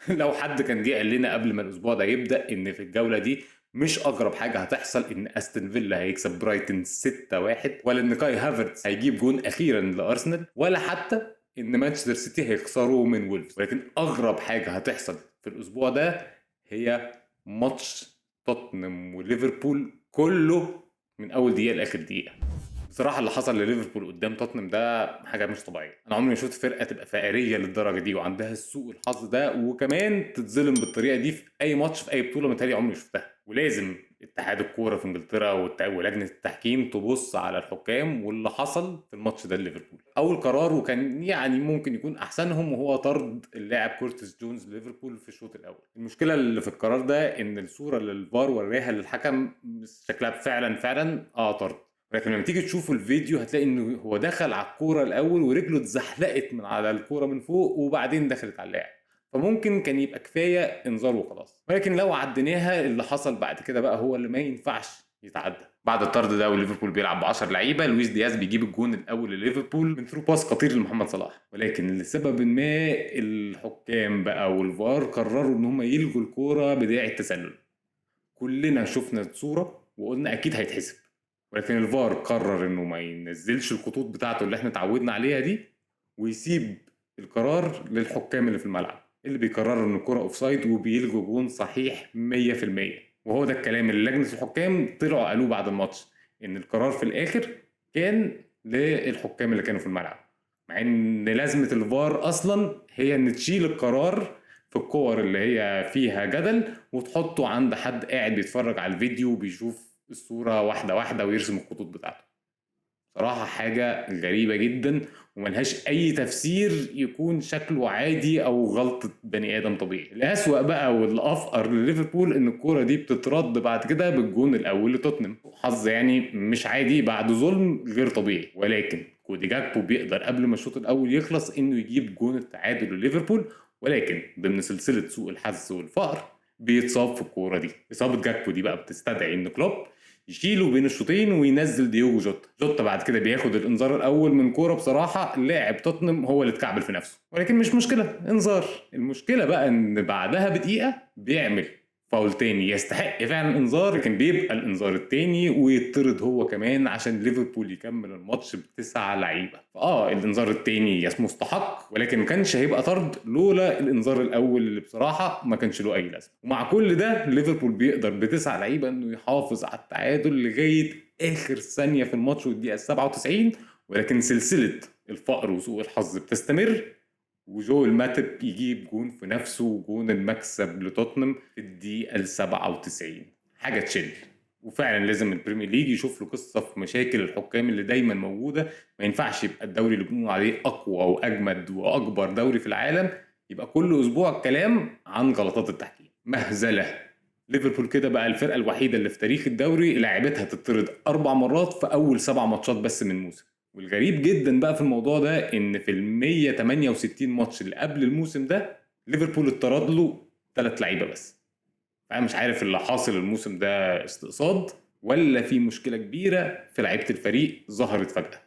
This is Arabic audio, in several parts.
لو حد كان جه قال لنا قبل ما الاسبوع ده يبدا ان في الجوله دي مش اغرب حاجه هتحصل ان استون فيلا هيكسب برايتن 6-1، ولا ان كاي هافرتس هيجيب جون اخيرا لارسنال، ولا حتى ان مانشستر سيتي هيخسروا من وولفز، ولكن اغرب حاجه هتحصل في الاسبوع ده هي ماتش توتنهام وليفربول كله من اول دقيقه لاخر دقيقه. بصراحه اللي حصل لليفربول قدام توتنهام ده حاجه مش طبيعيه. انا عمري ما شفت فرقه تبقى فقريه للدرجه دي وعندها السوء الحظ ده، وكمان تتظلم بالطريقه دي في اي ماتش في اي بطوله متهيألي عمري ما شفتها. ولازم اتحاد الكوره في انجلترا ولجنه التحكيم تبص على الحكام واللي حصل في الماتش ده لليفربول. اول قرار وكان يعني ممكن يكون احسنهم وهو طرد اللاعب كورتيس جونز ليفربول في الشوط الاول. المشكله اللي في القرار ده ان الصوره اللي الفار وراها للحكم شكلها فعلا طرد، لكن لما تيجي تشوفوا الفيديو هتلاقي انه هو دخل على الكوره الاول ورجله اتزحلقت من على الكوره من فوق وبعدين دخلت على اللاعب، فممكن كان يبقى كفايه انذار وخلاص. ولكن لو عديناها اللي حصل بعد كده بقى هو اللي ما ينفعش يتعدى. بعد الطرد ده وليفربول بيلعب ب 10 لعيبه، لويس دياز بيجيب الجون الاول لليفربول من ثرو باس خطير لمحمد صلاح، ولكن لسبب ما الحكام بقى والفار قرروا ان هم يلغوا الكوره بداعي التسلل. كلنا شفنا الصوره وقلنا اكيد هيتحسب، ولكن الفار قرر انه ما ينزلش الخطوط بتاعته اللي احنا اتعودنا عليها دي، ويسيب القرار للحكام اللي في الملعب اللي بيقرروا ان الكرة اوفسايد وبيلغوا جون صحيح 100%. وهو ده الكلام اللي لجنة الحكام طلعوا قالوه بعد الماتش، ان القرار في الاخر كان للحكام اللي كانوا في الملعب، مع ان لازمة الفار اصلا هي ان تشيل القرار في الكور اللي هي فيها جدل وتحطه عند حد قاعد بيتفرج على الفيديو وبيشوف الصورة واحدة واحدة ويرسم الخطوط بتاعته. صراحة حاجة غريبة جدا وملهاش أي تفسير يكون شكله عادي أو غلطة بني آدم طبيعي. الأسوأ بقى والأفقر لليفربول إن الكورة دي بتترد بعد كده بالجون الأول لتوتنهام، حظ يعني مش عادي بعد ظلم غير طبيعي. ولكن كودي جاكبو بيقدر قبل ما الشوط الأول يخلص إنه يجيب جون التعادل لليفربول، ولكن ضمن سلسلة سوء الحظ والفقر بيتصاب في الكورة دي. إصابة جاكبو دي بقى بتستدعي إن كلوب يشيله بين الشوطين وينزل ديوجو جوتا بعد كده بياخد الانذار الاول من كوره بصراحه لاعب توتنهام هو اللي اتكعبل في نفسه، ولكن مش مشكله انذار. المشكله بقى ان بعدها بدقيقه بيعمل فاول تاني يستحق فعلا انذار، لكن بيبقى الانذار التاني ويطرد هو كمان عشان ليفربول يكمل الماتش بتسع لعيبه. الانذار التاني مستحق، ولكن ما كانش هيبقى طرد لولا الانذار الاول اللي بصراحه ما كانش له اي لازمه. ومع كل ده ليفربول بيقدر بتسع لعيبه انه يحافظ على التعادل لغايه اخر ثانيه في الماتش والدقيقه 97، ولكن سلسله الفقر وسوء الحظ بتستمر وجوel ماتب يجيب جون في نفسه وجون المكسب لتوتنهام في الدقيقة 97. حاجة تشل. وفعلا لازم البريمير ليج يشوف له قصة في مشاكل الحكام اللي دايما موجودة. ما ينفعش يبقى الدوري اللي بنقول عليه أقوى وأجمد وأكبر دوري في العالم يبقى كل أسبوع كلام عن غلطات التحكيم. مهزلة. ليفربول كده بقى الفرقة الوحيدة اللي في تاريخ الدوري لعبتها تطرد 4 مرات في أول 7 ماتشات بس من الموسم. والغريب جدا بقى في الموضوع ده ان في ال 168 ماتش اللي قبل الموسم ده ليفربول اتطرد له 3 لعيبه بس. فانا مش عارف اللي حاصل الموسم ده استقصاد ولا في مشكله كبيره في لعيبه الفريق ظهرت فجاه.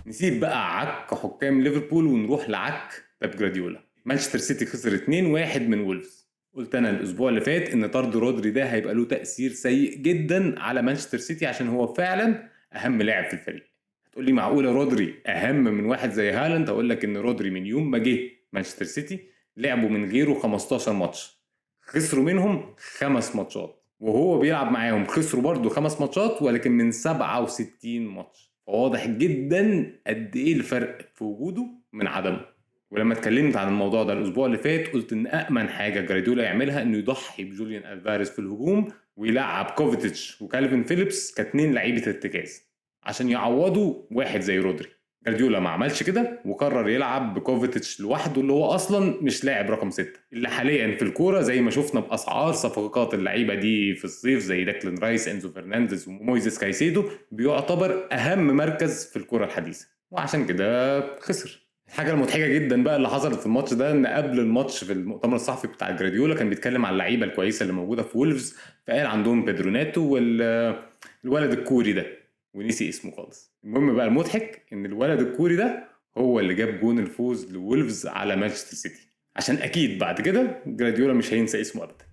نسيب بقى عك حكام ليفربول ونروح لعك بيب جراديولا. مانشستر سيتي خسر 2-1 من وولفز. قلت انا الاسبوع اللي فات ان طرد رودري ده هيبقى له تاثير سيء جدا على مانشستر سيتي عشان هو فعلا اهم لاعب في الفريق. هتقول لي معقوله رودري اهم من واحد زي هالاند؟ اقول لك ان رودري من يوم ما جه مانشستر سيتي لعبوا من غيره 15 ماتش، خسروا منهم 5 ماتشات، وهو بيلعب معاهم خسروا برضه 5 ماتشات ولكن من 67 ماتش. فواضح جدا قد ايه الفرق في وجوده من عدمه. ولما اتكلمت عن الموضوع ده الاسبوع اللي فات قلت ان امن حاجه جراديولا يعملها انه يضحي بجوليان الفاريز في الهجوم ويلعب كوفيتش وكالفين فيليبس كاتنين لعيبه ارتكاز عشان يعوضوا واحد زي رودري. جارديولا ما عملش كده وقرر يلعب بكوفيتش لوحده اللي هو اصلا مش لاعب رقم 6 اللي حاليا في الكوره زي ما شفنا باسعار صفقات اللعيبه دي في الصيف زي داكلين رايس انزو فرنانديز ومويزيس كايسيدو بيعتبر اهم مركز في الكوره الحديثه، وعشان كده خسر. الحاجه المضحكه جدا بقى اللي حصلت في الماتش ده ان قبل الماتش في المؤتمر الصحفي بتاع جراديولا كان بيتكلم عن اللعيبه الكويسه اللي موجوده في وولفز، فقال عندهم بيدروناتو والولد الكوري ده ونسي اسمه خالص. المهم بقى المضحك ان الولد الكوري ده هو اللي جاب جون الفوز لولفز على مانشستر سيتي. عشان اكيد بعد كده جراديولا مش هينسى اسمه ابدا.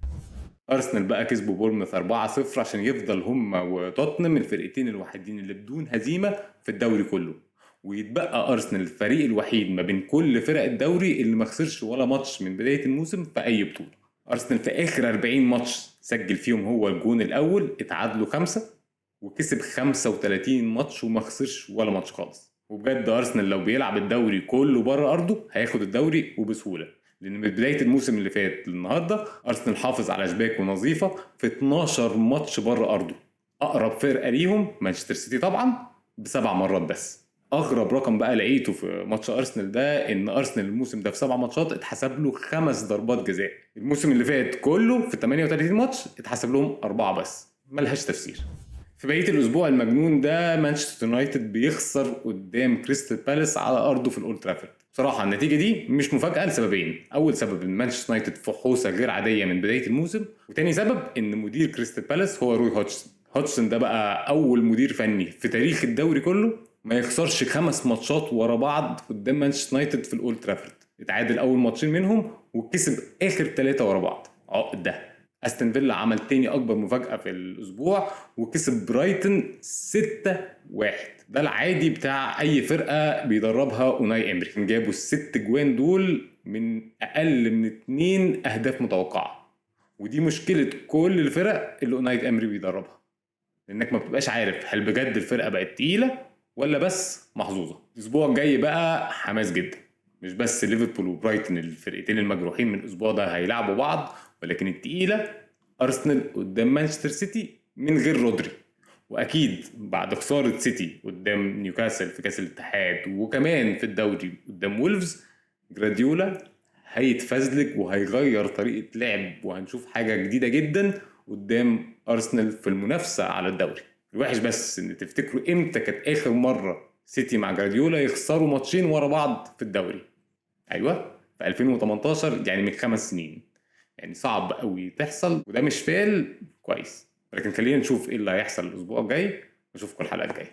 ارسنال بقى كسبوا بورنموث 4-0 عشان يفضل هم وتوتنهام الفرقتين الوحيدين اللي بدون هزيمه في الدوري كله، ويتبقى ارسنال الفريق الوحيد ما بين كل فرق الدوري اللي ما خسرش ولا ماتش من بدايه الموسم في اي بطوله. ارسنال في اخر 40 ماتش سجل فيهم هو الجون الاول، اتعادلوا 5، وكسب 35 ماتش وما خسرش ولا ماتش خالص. وبجد ارسنال لو بيلعب الدوري كله بره ارضه هياخد الدوري وبسهوله، لان من بدايه الموسم اللي فات للنهارده ارسنال حافظ على شباكه نظيفه في 12 ماتش بره ارضه. اقرب فرقه ليهم مانشستر سيتي طبعا ب7 مرات بس. اغرب رقم بقى لقيته في ماتش ارسنال ده ان ارسنال الموسم ده في 7 ماتشات اتحسب له 5 ضربات جزاء. الموسم اللي فات كله في 38 ماتش اتحسب لهم 4 بس، ملهاش تفسير. في بقيه الاسبوع المجنون ده مانشستر يونايتد بيخسر قدام كريستال بالاس على ارضه في الاولد ترافورد. بصراحه النتيجه دي مش مفاجاه لسببين. اول سبب ان مانشستر يونايتد فحوصه غير عاديه من بدايه الموسم، وتاني سبب ان مدير كريستال بالاس هو روي هودجسون. هودجسون ده بقى اول مدير فني في تاريخ الدوري كله ما يخسرش 5 ماتشات ورا بعض قدام مانشستر يونايتد في الاولد ترافورد. اتعادل ااول ماتشين منهم وكسب اخر 3 ورا بعض. عقد ده. استون فيلا عمل تاني اكبر مفاجاه في الاسبوع وكسب برايتون 6-1. ده العادي بتاع اي فرقه بيدربها اوناي امري. جابوا ال6 جوان دول من اقل من 2 اهداف متوقعه، ودي مشكله كل الفرق اللي اوناي امري بيدربها، لانك ما بتبقاش عارف هل بجد الفرقه بقت تقيله ولا بس محظوظه. الاسبوع الجاي بقى حماس جدا، مش بس ليفربول وبرايتون الفرقتين المجروحين من الاسبوع ده هيلعبوا بعض، ولكن التقيله ارسنال قدام مانشستر سيتي من غير رودري، واكيد بعد خساره سيتي قدام نيوكاسل في كاس الاتحاد وكمان في الدوري قدام وولفز، جراديولا هيتفزلك وهيغير طريقه لعب وهنشوف حاجه جديده جدا قدام ارسنال في المنافسه على الدوري. الوحش بس ان تفتكروا امتى كانت اخر مره سيتي مع جراديولا يخسروا ماتشين ورا بعض في الدوري؟ ايوه في 2018، يعني من 5 سنين. يعني صعب قوي تحصل، وده مش فعل كويس. لكن خلينا نشوف ايه اللي هيحصل الاسبوع الجاي، نشوفكم الحلقه الجايه.